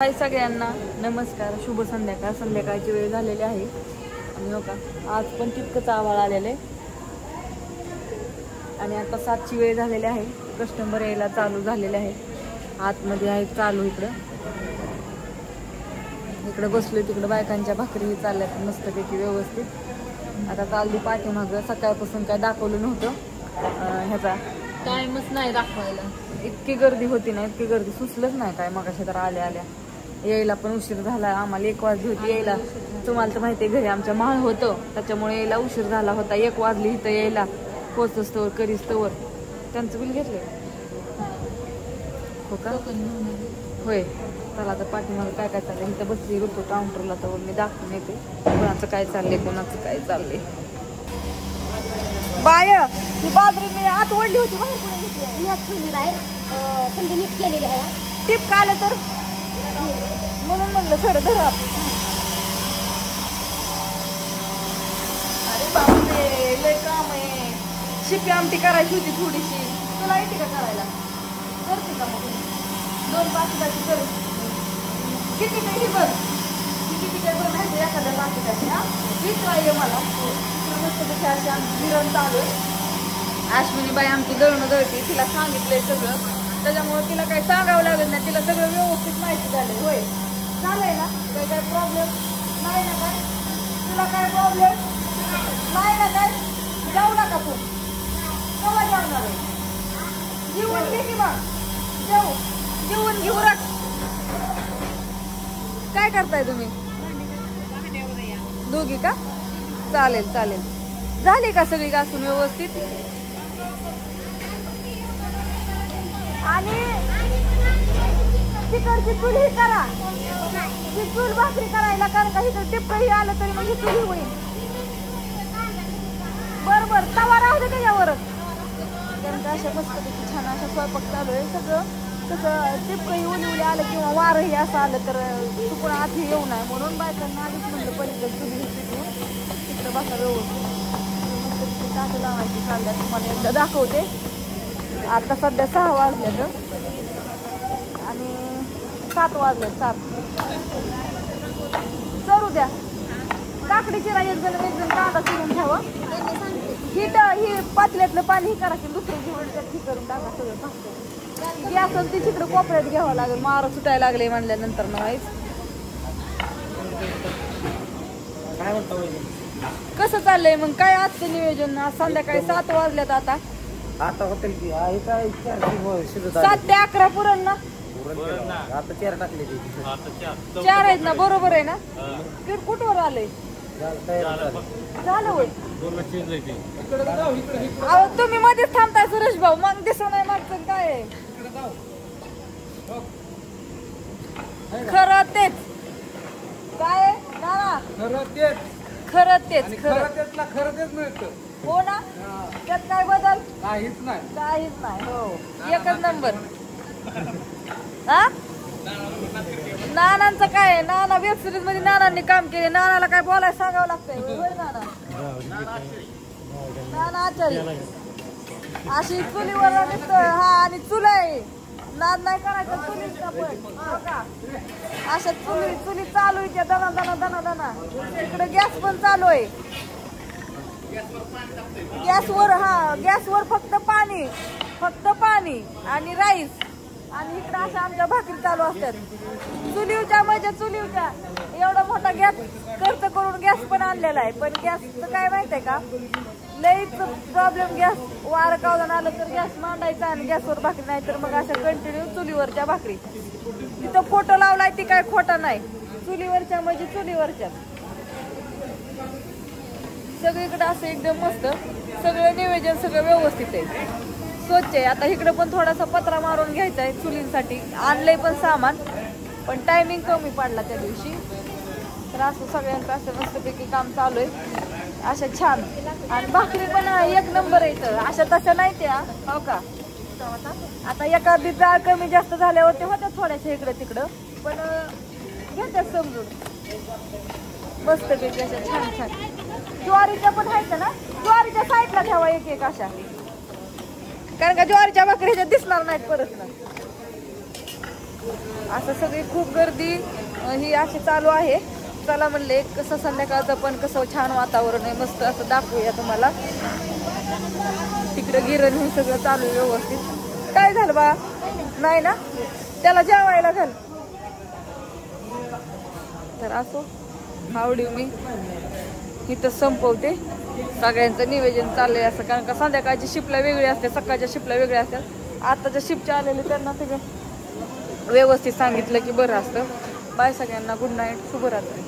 हाय सगळ्यांना नमस्कार, शुभ संध्याकाळ. संध्याकाळची वेळ झालेली आहे आणि हो का आज पण तितकंच आवाळ आलेलं आहे आणि आता 7ची वेळ झालेली आहे. कस्टमर यायला चालू झालेले आहे. आतमध्ये आहे चालू. इकडं बसलोय, तिकडं बायकांच्या भाकरी चालल्यात मस्तपैकी व्यवस्थित. आता चालली पाठीमागं. सकाळपासून काय दाखवलं नव्हतं, ह्याचा टाइमच नाही दाखवायला. इतकी गर्दी होती ना, इतकी गर्दी सुचलंच नाही काय. मगाशी तर आल्या यायला पण उशीर झाला. आम्हाला 1 वाजली होती यायला. तुम्हाला तर माहिती आहे घरी आमच्या माळ होतं, त्याच्यामुळे यायला उशीर झाला होता. 1 वाजली इथं यायला, पोचस्तवर करीस्तवर. त्यांचं बिल घेतलंय हो का? होय. चला आता पाठीमागं काय काय चाललंय. इथं बसली होतो काउंटरला, तर मी दाखवून येते कोणाचं काय चाललंय, कोणाचं काय चाललंय. बाय ती बाजरी मी आत ओढली होती टिप का आलं तर म्हणून म्हणलं सर धरा. अरे बापरे, लय काम आहे. शिपी आमटी करायची होती थोडीशी. तुला येते का करायला? करते का मग? 2 पाकिटाची कर. किती काही बघ, किती काही बघ नाही एखाद्या पाकिटाची. हा विचार मला मस्त अशी आमची गिरण चालू आहे. अश्विनीबाई आमची दळणं दळते, तिला सांगितलंय सगळं, त्याच्यामुळे तिला काही सांगावं लागत नाही. तिला सगळं व्यवस्थित माहिती झालंय. होय झालंय ना? काय प्रॉब्लेम नाही ना? काय तुला काय प्रॉब्लेम नाही ना? काय जाऊ नका तू. केव्हा जेवणार आहे? जेवून घे की मग. जेवून घेऊ राख. काय करताय तुम्ही दोघी का? चालेल. झाली का सगळी घासून व्यवस्थित? आणि तिकडची चुली करा, ती चूल भाकरी करायला, कारण का इथं टिपही आलं तरी म्हणजे चुली होईल. बरोबर तवा राहू दे त्याच्यावरच, कारण का अशा मस्तपैकी छान अशा स्वयंपाक चालू आहे. सगळं तसं टिपकही उली आलं किंवा वारही असं आलं तर चुकून आधी येऊ नये म्हणून बायकांना आधीच म्हणलं पलीकडे चुली तिकडं बसा व्यवस्थित. टाकं लावायची चालल्या. तुम्हाला एकदा दाखवते. आता सध्या 6 वाजल्यात आणि 7 वाजल्यात. 7 चरू द्या. काकडी चिरा, एक जण कांदा चिरून ठेवा. ही पातल्यातलं पाणी करा की दुसरं घेऊन त्यात ही करून टाका सगळं. गॅस ती तिकडं कोपऱ्यात घ्यावं लागेल. मारं सुटायला लागले म्हणल्यानंतर नाहीच. कसं चाललंय मग? काय आजचं नियोजन? आज संध्याकाळी 7 वाजल्यात. आता हॉटेल 7 ते 11 पुरण ना? आता 4 टाकले. 4 आहेत ना? बरोबर आहे ना? कुठवर आलंय? झालं होय. तुम्ही मध्येच थांबताय सुरेश भाऊ, मग दिसत नाही मागचं काय आहे. खरं तेच काय ना? खरं तेच मिळतं हो ना? त्यात काय बदल? काहीच नाही. हो एकच नंबर. हा नानांचं काय आहे? नाना वेब सिरीज मध्ये नानांनी काम केले. नानाला काय बोलायला सांगावं लागतंय. नाना आचार्य अशी चुलीवर हा, आणि चुल आहे. नाद नाही करायचं चुलीचा पण. अशा चुली चालू आहे त्या दना. इकडे गॅस पण चालू आहे. गॅसवर फक्त पाणी आणि राईस. आणि इकडे अशा आमच्या भाकरी चालू असतात. चुलीवच्या एवढा मोठा गॅस खर्च करून गॅस पण आणलेला आहे. पण गॅसचं काय माहित आहे का, लईच प्रॉब्लेम. गॅस वारं कावलं आलं तर गॅस मांडायचा आणि गॅसवर भाकरी, नाही तर मग अशा कंटिन्यू चुलीवरच्या भाकरी. तिथं फोटो लावलाय ती काय खोटा नाही. चुलीवरच्या म्हणजे चुलीवरच्या. सगळीकडे असं एकदम मस्त सगळं नियोजन, सगळं व्यवस्थित आहे, स्वच्छ आहे. आता इकडं पण थोडासा पत्रा मारून घ्यायचा आहे चुलींसाठी. आणलंय पण सामान, पण टायमिंग कमी पडला त्या दिवशी. तर असं सगळ्यांचं असं मस्तपैकी काम चालू आहे. अशा छान. आणि भाकरी पण 1 नंबर आहे. तर अशा तशा नाही त्या हो का. आता एखादी जाळ कमी जास्त झाल्यावर ते होत्या थोड्याशा इकडं तिकडं, पण घेतात समजून मस्तपैकी अशा छान. ज्वारीच्या पण आहेत ना? ज्वारीच्या साईडला ठेवा एक अशा, कारण का ज्वारीच्या भाकरी ह्याच्यात दिसणार नाहीत परत ना. असं सगळी खूप गर्दी ही अशी चालू आहे. चला म्हणले कसं संध्याकाळचं पण कसं छान वातावरण आहे, मस्त असं दाखवूया तुम्हाला. तिकडं गिरण हे सगळं चालू आहे व्यवस्थित. काय झालं बा? नाही ना, त्याला जेवायला घाल. तर असो आवडी मी इथं संपवते. सगळ्यांचं नियोजन चाललंय असं, कारण का संध्याकाळची शिफ्टला वेगळी असते, सकाळच्या शिफ्टला वेगळ्या असतात. आताच्या शिफ्टच्या आलेले त्यांना सगळं व्यवस्थित सांगितलं की बरं असतं. बाय सगळ्यांना, गुड नाईट, शुभरात्री.